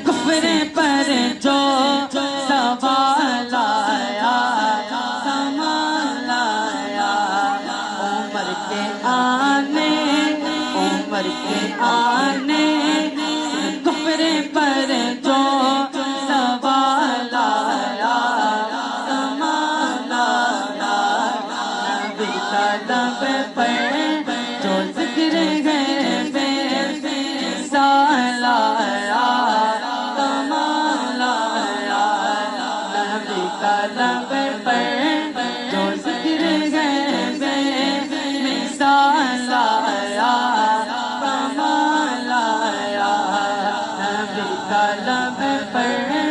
کفر پر جو سوال آیا سامان آیا عمر کے آنے کفر پر جو سوال آیا سامان آیا نبی کا لب پر جو ذکر ہے بے مثال آیا کمال آیا نبی کا لب پر جو ذکر ہے بے مثال آیا کمال آیا نبی کا لب پر